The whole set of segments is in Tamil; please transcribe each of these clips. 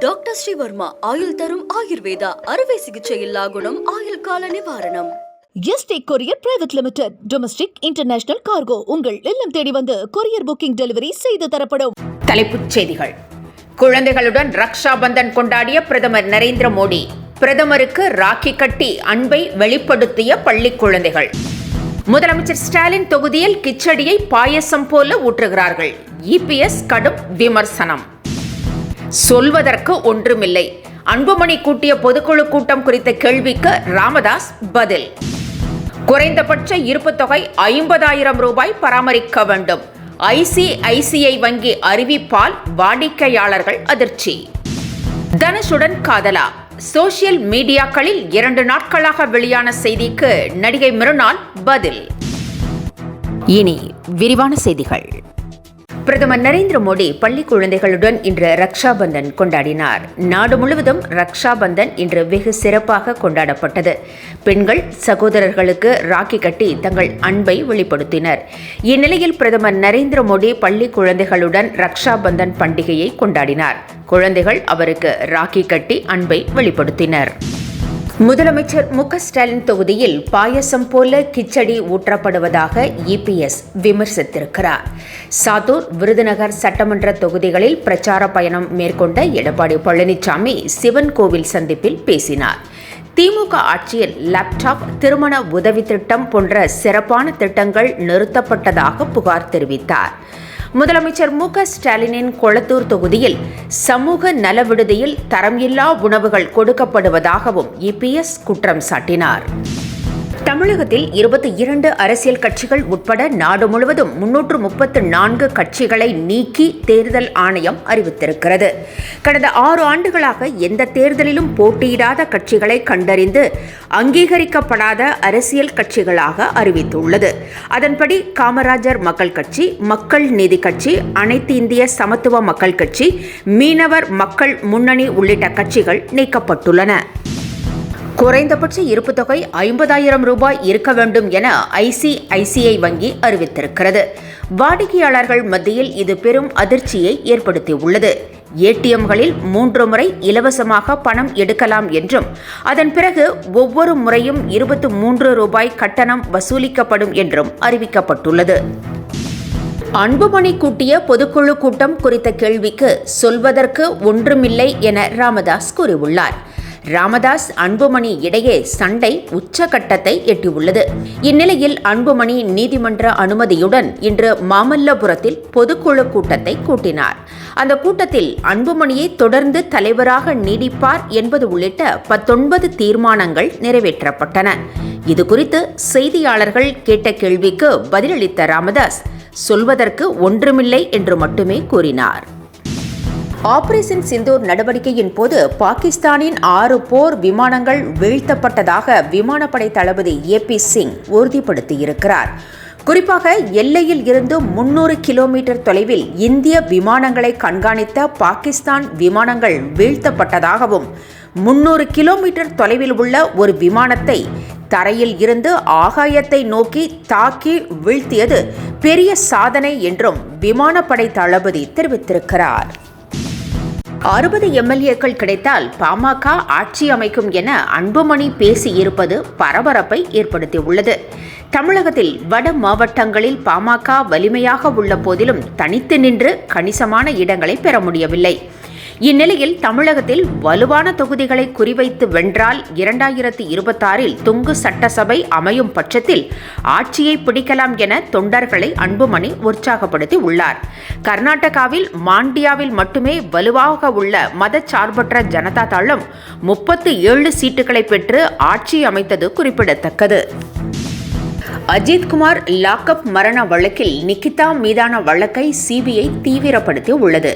டாக்டர் ஸ்ரீவர்மா ஆயுள் தரும் ஆயுர்வேதா அறுவை சிகிச்சை இல்லா குணம் ஆயுள் கால நிவாரணம். Yesterday courier private limited domestic international cargo உங்கள் இல்லம் தேடி வந்து கொரியர் புக்கிங் டெலிவரி செய்து தரப்படும். தலைப்புச் செய்திகள். குழந்தைகளுடன் ரக்ஷா பந்தன் கொண்டாடிய பிரதமர் நரேந்திர மோடி. பிரதமருக்கு ராக்கி கட்டி அன்பை வெளிப்படுத்திய பள்ளி குழந்தைகள். முதலமைச்சர் ஸ்டாலின் தொகுதியில் கிச்சடியை பாயசம் போல ஊற்றுகிறார்கள். இபிஎஸ் கடும் விமர்சனம். சொல்வதற்கு ஒன்றுமில்லை. அன்புமணி கூட்டிய பொதுக்குழு கூட்டம் குறித்த கேள்விக்கு ராமதாஸ் பதில். குறைந்தபட்ச இருப்பு தொகை 50,000 ரூபாய் பராமரிக்க வேண்டும். ஐசிஐசிஐ வங்கி அறிவிப்பால் வாடிக்கையாளர்கள் அதிர்ச்சி. தனுஷுடன் காதலா? சோசியல் மீடியாக்களில் 2 நாட்களாக வெளியான செய்திக்கு நடிகை மிருனால் பதில். இனி விரிவான செய்திகள். பிரதமர் நரேந்திர மோடி பள்ளி குழந்தைகளுடன் இன்று ரக்ஷா பந்தன் கொண்டாடினார். நாடு முழுவதும் ரக்ஷா பந்தன் இன்று வெகு சிறப்பாக கொண்டாடப்பட்டது. பெண்கள் சகோதரர்களுக்கு ராக்கி கட்டி தங்கள் அன்பை வெளிப்படுத்தினர். இந்நிலையில் பிரதமர் நரேந்திர மோடி பள்ளி குழந்தைகளுடன் ரக்ஷா பந்தன் பண்டிகையை கொண்டாடினார். குழந்தைகள் அவருக்கு ராக்கி கட்டி அன்பை வெளிப்படுத்தினர். முதலமைச்சர் ஸ்டாலின் தொகுதியில் பாயசம் போல கிச்சடி ஊற்றப்படுவதாக இபிஎஸ் விமர்சித்திருக்கிறார். சாத்தூர், விருதுநகர் சட்டமன்ற தொகுதிகளில் பிரச்சார பயணம் மேற்கொண்ட எடப்பாடி பழனிசாமி சிவன் கோவில் சந்திப்பில் பேசினார். திமுக ஆட்சியில் லேப்டாப், திருமண உதவி திட்டம் போன்ற சிறப்பான திட்டங்கள் நிறுத்தப்பட்டதாக புகார் தெரிவித்தார். முதலமைச்சர் ஸ்டாலினின் கொளத்தூர் தொகுதியில் சமூக நல விடுதியில் தரம் இல்லா உணவுகள் கொடுக்கப்படுவதாகவும் இபிஎஸ் குற்றம் சாட்டினார். தமிழகத்தில் 22 அரசியல் கட்சிகள் உட்பட நாடு முழுவதும் 334 கட்சிகளை நீக்கி தேர்தல் ஆணையம் அறிவித்திருக்கிறது. கடந்த 6 ஆண்டுகளாக எந்த தேர்தலிலும் போட்டியிடாத கட்சிகளை கண்டறிந்து அங்கீகரிக்கப்படாத அரசியல் கட்சிகளாக அறிவித்துள்ளது. அதன்படி காமராஜர் மக்கள் கட்சி, மக்கள் நீதி கட்சி, அனைத்து இந்திய சமத்துவ மக்கள் கட்சி, மீனவர் மக்கள் முன்னணி உள்ளிட்ட கட்சிகள் நீக்கப்பட்டுள்ளன. குறைந்தபட்ச இருப்பு தொகை 50,000 ரூபாய் இருக்க வேண்டும் என ஐசிஐசிஐ வங்கி அறிவித்திருக்கிறது. வாடிக்கையாளர்கள் மத்தியில் இது பெரும் அதிர்ச்சியை ஏற்படுத்தியுள்ளது. ஏடிஎம்களில் 3 முறை இலவசமாக பணம் எடுக்கலாம் என்றும் அதன் பிறகு ஒவ்வொரு முறையும் 23 ரூபாய் கட்டணம் வசூலிக்கப்படும் என்றும் அறிவிக்கப்பட்டுள்ளது. அன்புமணி கூட்டிய பொதுக்குழு கூட்டம் குறித்த கேள்விக்கு சொல்வதற்கு ஒன்றுமில்லை என ராமதாஸ் கூறியுள்ளார். ராமதாஸ், அன்புமணி இடையே சண்டை உச்சகட்டத்தை எட்டியுள்ளது. இந்நிலையில் அன்புமணி நீதிமன்ற அனுமதியுடன் இன்று மாமல்லபுரத்தில் பொதுக்குழு கூட்டத்தை கூட்டினார். அந்த கூட்டத்தில் அன்புமணியை தொடர்ந்து தலைவராக நீடிப்பார் என்பது உள்ளிட்ட 19 தீர்மானங்கள் நிறைவேற்றப்பட்டன. இதுகுறித்து செய்தியாளர்கள் கேட்ட கேள்விக்கு பதிலளித்த ராமதாஸ், சொல்வதற்கு ஒன்றுமில்லை என்று மட்டுமே கூறினார். ஆபரேஷன் சிந்தூர் நடவடிக்கையின் போது பாகிஸ்தானின் 6 போர் விமானங்கள் வீழ்த்தப்பட்டதாக விமானப்படை தளபதி ஏபி சிங் உறுதிப்படுத்தியிருக்கிறார். குறிப்பாக எல்லையில் இருந்து 300 கிலோமீட்டர் தொலைவில் இந்திய விமானங்களை கண்காணித்த பாகிஸ்தான் விமானங்கள் வீழ்த்தப்பட்டதாகவும் 300 கிலோமீட்டர் தொலைவில் உள்ள ஒரு விமானத்தை தரையில் இருந்து ஆகாயத்தை நோக்கி தாக்கி வீழ்த்தியது பெரிய சாதனை என்றும் விமானப்படை தளபதி தெரிவித்திருக்கிறார். 60 எம்எல்ஏக்கள் கிடைத்தால் பாமக ஆட்சி அமைக்கும் என அன்புமணி பேசியிருப்பது பரபரப்பை ஏற்படுத்தியுள்ளது. தமிழகத்தில் வட மாவட்டங்களில் பாமக வலிமையாக உள்ள போதிலும் தனித்து நின்று கணிசமான இடங்களை பெற முடியவில்லை. இந்நிலையில் தமிழகத்தில் வலுவான தொகுதிகளை குறிவைத்து வென்றால் 2026இல் தொங்கு சட்டசபை அமையும் பட்சத்தில் ஆட்சியை பிடிக்கலாம் என தொண்டர்களை அன்புமணி உற்சாகப்படுத்தி உள்ளார். கர்நாடகாவில் மாண்டியாவில் மட்டுமே வலுவாக உள்ள மதச்சார்பற்ற ஜனதா தளம் 37 சீட்டுகளை பெற்று ஆட்சி அமைத்தது குறிப்பிடத்தக்கது. அஜித்குமார் லாக்அப் மரண வழக்கில் நிகிதா மீதான வழக்கை சிபிஐ தீவிரப்படுத்தி உள்ளது.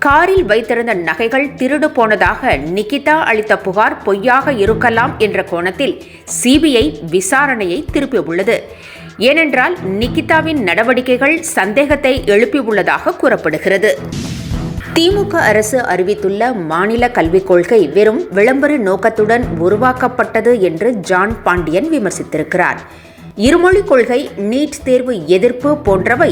காரில் வைத்திருந்த நகைகள் திருடு போனதாக நிகிதா அளித்த புகார் பொய்யாக இருக்கலாம் என்ற கோணத்தில் சிபிஐ விசாரணையை திருப்பியுள்ளது. ஏனென்றால் நிகிதாவின் நடவடிக்கைகள் சந்தேகத்தை எழுப்பியுள்ளதாக கூறப்படுகிறது. திமுக அரசு அறிவித்துள்ள மாநில கல்விக் கொள்கை வெறும் விளம்பர நோக்கத்துடன் உருவாக்கப்பட்டது என்று ஜான் பாண்டியன் விமர்சித்திருக்கிறார். இருமொழிக் கொள்கை, நீட் தேர்வு எதிர்ப்பு போன்றவை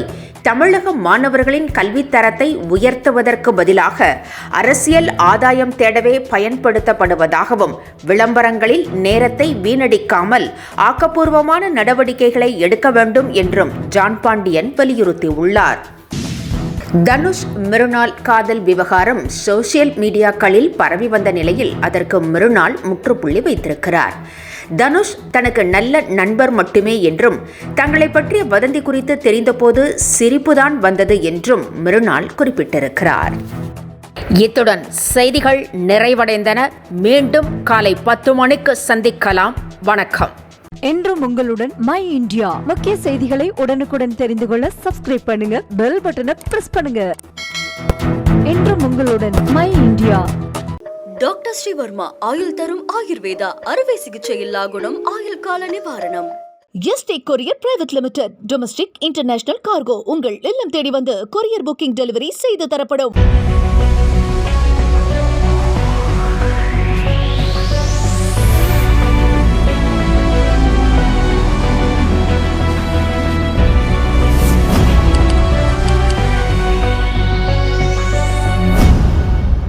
தமிழக மாணவர்களின் கல்வித்தரத்தை உயர்த்துவதற்கு பதிலாக அரசியல் ஆதாயம் தேடவே பயன்படுத்தப்படுவதாகவும் விளம்பரங்களில் நேரத்தை வீணடிக்காமல் ஆக்கப்பூர்வமான நடவடிக்கைகளை எடுக்க வேண்டும் என்றும் ஜான் பாண்டியன் வலியுறுத்தியுள்ளார். தனுஷ் மிருனால் காதல் விவகாரம் சோசியல் மீடியாக்களில் பரவி வந்த நிலையில் அதற்கு மிருனால் முற்றுப்புள்ளி வைத்திருக்கிறார். தனுஷ் தனக்கு நல்ல நண்பர் மட்டுமே என்றும் தங்களை பற்றிய வதந்தி குறித்து தெரிந்தபோது சிரிப்புதான் வந்தது என்றும் மிருனால் குறிப்பிட்டிருக்கிறார். இத்துடன் செய்திகள் நிறைவடைந்தன. மீண்டும் காலை 10 மணிக்கு சந்திக்கலாம். வணக்கம். என்றும் உங்களுடன் மை இந்தியா. முக்கிய செய்திகளை உடனுக்குடன் தெரிந்து கொள்ள சப்ஸ்கிரைப் பண்ணுங்க, பெல் பட்டனை பிரஸ் பண்ணுங்க. என்றும் உங்களுடன் மை இந்தியா. டாக்டர் ஸ்ரீவர்மா ஆயுள் தரும் ஆயுர்வேதா அறுவை சிகிச்சை இல்லா குணம் ஆயுள் கால நிவாரணம். Yesterday courier private limited domestic international cargo உங்கள் இல்லம் தேடி வந்து கொரியர் புக்கிங் டெலிவரி செய்து தரப்படும்.